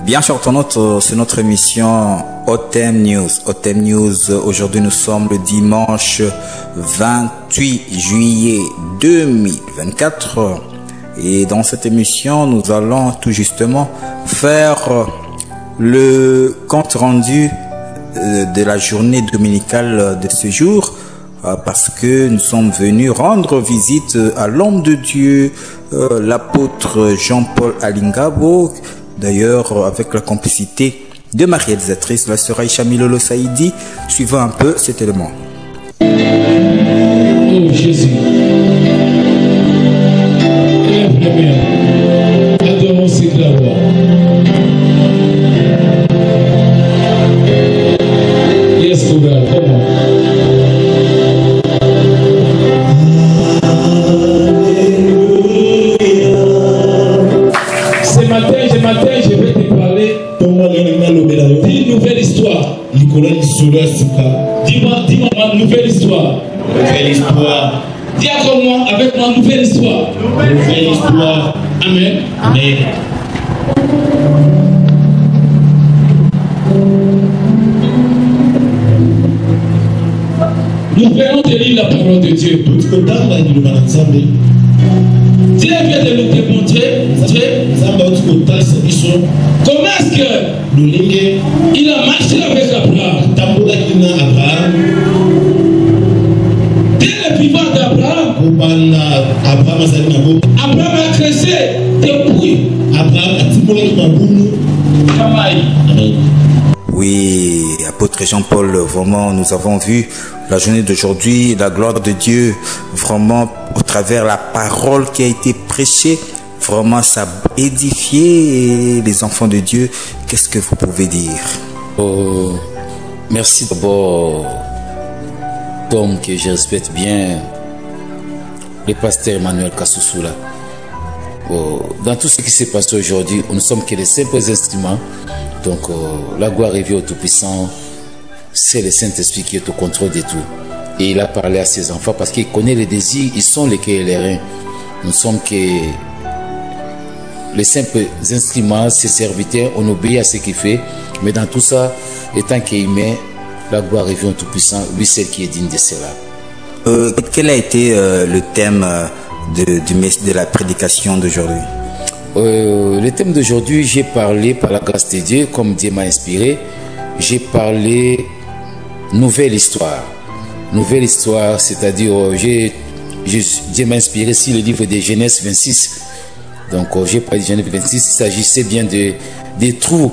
Bien sûr, c'est notre émission OTM News. OTM News, aujourd'hui nous sommes le dimanche 28 juillet 2024. Et dans cette émission, nous allons tout justement faire le compte rendu de la journée dominicale de ce jour, parce que nous sommes venus rendre visite à l'homme de Dieu, l'apôtre Jean-Paul Alingabo, d'ailleurs avec la complicité de ma réalisatrice, la sœur Aïcha Milolo Saïdi. Suivant un peu cet élément. Oh Jésus, lève les mains, adorons ses gloires. Yes, God, come on. Ce matin, je vais te parler d'une nouvelle histoire. Dis-moi ma nouvelle histoire. Nouvelle histoire. Dis encore moi, avec ma nouvelle histoire. Nouvelle histoire. Amen. Amen. Nous venons de lire la parole de Dieu. Dieu vient de nous démontrer comment est-ce que il a marché avec Abraham. Dès le vivant d'Abraham, Abraham a creusé des puits. Oui, apôtre Jean-Paul, vraiment, nous avons vu la journée d'aujourd'hui, la gloire de Dieu, vraiment, au travers la parole qui a été prêchée, vraiment, ça a édifié les enfants de Dieu. Qu'est-ce que vous pouvez dire? Merci d'abord, Tom, que je respecte bien, le pasteur Emmanuel Kassoussoula. Dans tout ce qui s'est passé aujourd'hui, nous ne sommes que des simples instruments. Donc, la gloire revient au Tout-Puissant. C'est le Saint-Esprit qui est au contrôle de tout. Et il a parlé à ses enfants parce qu'il connaît les désirs, ils sont les cœurs et les reins. Nous sommes que les simples instruments, ses serviteurs, on obéit à ce qu'il fait. Mais dans tout ça, étant qu'il met, la gloire revient au Tout-Puissant, lui seul qui est digne de cela. Quel a été le thème de la prédication d'aujourd'hui? Le thème d'aujourd'hui, j'ai parlé par la grâce de Dieu, comme Dieu m'a inspiré. J'ai parlé nouvelle histoire. Nouvelle histoire, c'est-à-dire, Dieu m'a inspiré sur le livre de Genèse 26. Donc, j'ai parlé de Genèse 26, il s'agissait bien des trous.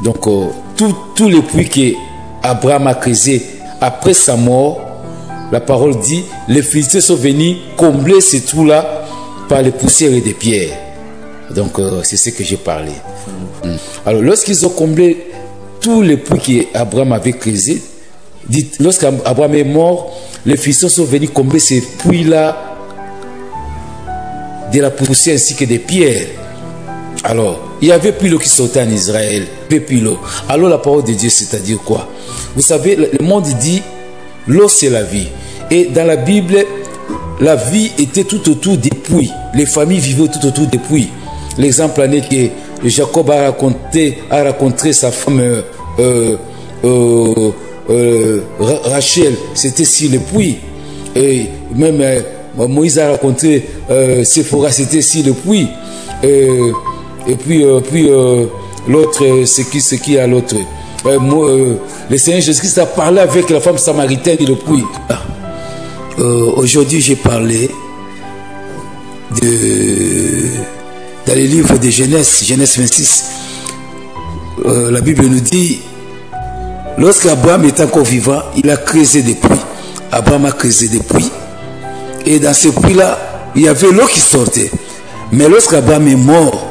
Donc, tous les puits qu'Abraham a creusés après sa mort, la parole dit, les Philistins sont venus combler ces trous-là par les poussières et des pierres. Donc, c'est ce que j'ai parlé. Alors, lorsqu'ils ont comblé tous les puits qu'Abraham avait creusés, lorsqu'Abraham est mort, les Philistins sont venus combler ces puits-là de la poussière ainsi que des pierres. Alors, il y avait plus l'eau qui sortait en Israël. Il y avait plus l'eau. Alors, la parole de Dieu, c'est-à-dire quoi? Vous savez, le monde dit, l'eau c'est la vie. Et dans la Bible, la vie était tout autour des puits. Les familles vivaient tout autour des puits. L'exemple en est que Jacob a raconté sa femme Rachel, c'était sur le puits. Et même Moïse a raconté Séphora, c'était sur le puits. Et puis l'autre, c'est qui a l'autre? Le Seigneur Jésus-Christ a parlé avec la femme samaritaine et le puits. Aujourd'hui, j'ai parlé dans le livre de Genèse 26. La Bible nous dit, lorsqu'Abraham était encore vivant, il a creusé des puits. Abraham a creusé des puits. Et dans ces puits-là, il y avait l'eau qui sortait. Mais lorsqu'Abraham est mort,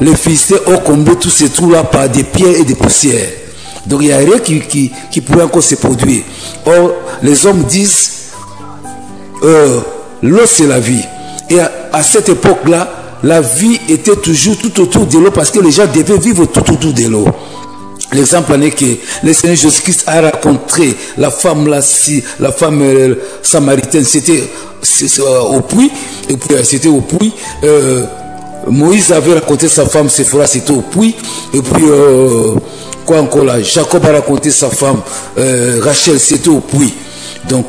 les Philistins ont comblé tous ces trous-là par des pierres et des poussières. Donc il n'y a rien qui pourrait encore se produire. Or, les hommes disent, l'eau c'est la vie. Et à cette époque-là, la vie était toujours tout autour de l'eau parce que les gens devaient vivre tout autour de l'eau. L'exemple en est que le Seigneur Jésus-Christ a rencontré la femme samaritaine, c'était au puits, et puis c'était au puits, Moïse avait raconté sa femme Séphora, c'était au puits. Et puis, quoi encore là, Jacob a raconté sa femme Rachel, c'était au puits. Donc,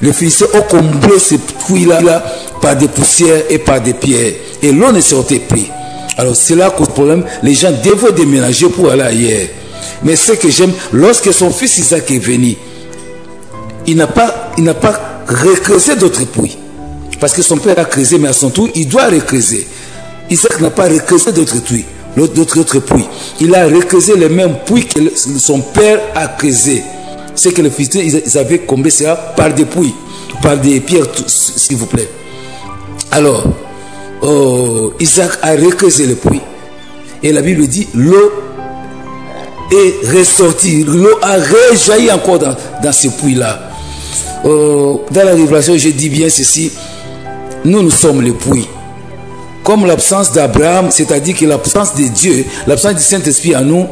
les Philistins ont comblé ces puits-là par des poussières et par des pierres. Et l'eau ne sortait plus. Alors, c'est là qu'au problème, les gens devaient déménager pour aller ailleurs. Mais ce que j'aime, lorsque son fils Isaac est venu, il n'a pas recreusé d'autres puits. Parce que son père a creusé, mais à son tour, il doit recreuser. Isaac n'a pas recreusé d'autres puits. Il a recreusé les mêmes puits que son père a creusé. C'est que les Philistins, ils avaient comblé ça par des puits, par des pierres, s'il vous plaît. Alors, Isaac a recreusé le puits. Et la Bible dit, l'eau est ressortie. L'eau a rejailli encore dans ce puits-là. Dans la Révélation, je dis bien ceci. Nous sommes le puits. Comme l'absence d'Abraham, c'est-à-dire que l'absence de Dieu, l'absence du Saint-Esprit en nous,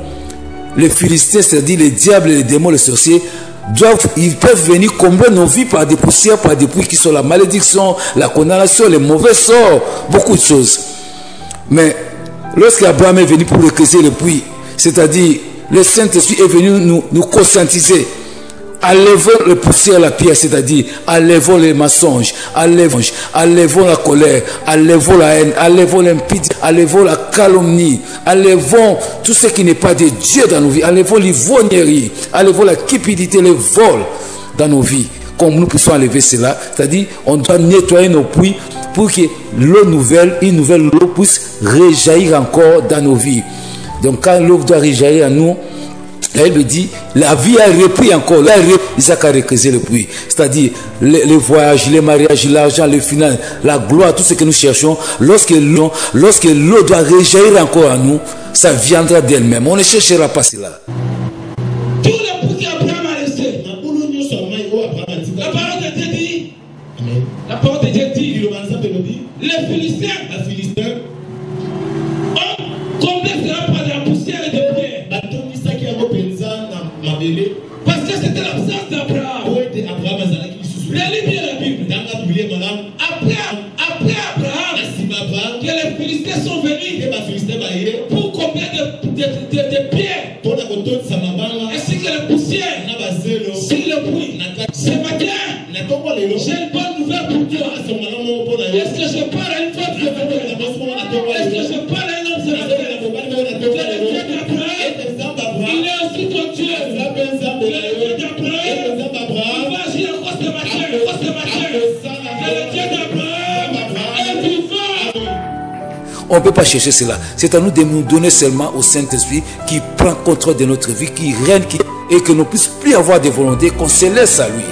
les Philistins, c'est-à-dire les diables, les démons, les sorciers, ils peuvent venir combler nos vies par des poussières, par des puits qui sont la malédiction, la condamnation, les mauvais sorts, beaucoup de choses. Mais lorsqu'Abraham est venu pour recreuser le puits, c'est-à-dire le Saint-Esprit est venu nous conscientiser, enlevons les poussières, la pierre, c'est-à-dire enlevons les mensonges, enlevons la colère, enlevons la haine, enlevons l'impudicité, enlevons la calomnie, enlevons tout ce qui n'est pas de Dieu dans nos vies, enlevons l'ivrognerie, enlevons la cupidité, le vol dans nos vies. Comme nous puissions enlever cela, c'est-à-dire on doit nettoyer nos puits pour que l'eau nouvelle, une nouvelle eau puisse rejaillir encore dans nos vies. Donc quand l'eau doit rejaillir à nous, la Bible dit, la vie a repris encore. Là, Isaac a recreusé le puits. C'est-à-dire, les voyages, les mariages, l'argent, les finances, la gloire, tout ce que nous cherchons. Lorsque l'eau doit rejaillir encore à nous, ça viendra d'elle-même. On ne cherchera pas cela. Tous les puits qu'Abraham a laissés. La parole de Dieu dit. La parole de Dieu dit. Les Philistins. ont comblé cela par de la poussière et des pierres. Parce que c'était l'absence d'Abraham. Regardez bien la Bible. Après Abraham, que les Philistins sont venus pour combler des pierres ainsi que les poussières sur le puits. Ce matin, j'ai une bonne nouvelle pour toi. Est-ce que je parle à une femme ce matin? Est-ce que je parle à un homme ce matin? Il est aussi ton Dieu. On ne peut pas chercher cela. C'est à nous de nous donner seulement au Saint-Esprit qui prend contrôle de notre vie, qui règne et que nous ne puissions plus avoir de volonté, qu'on se laisse à lui.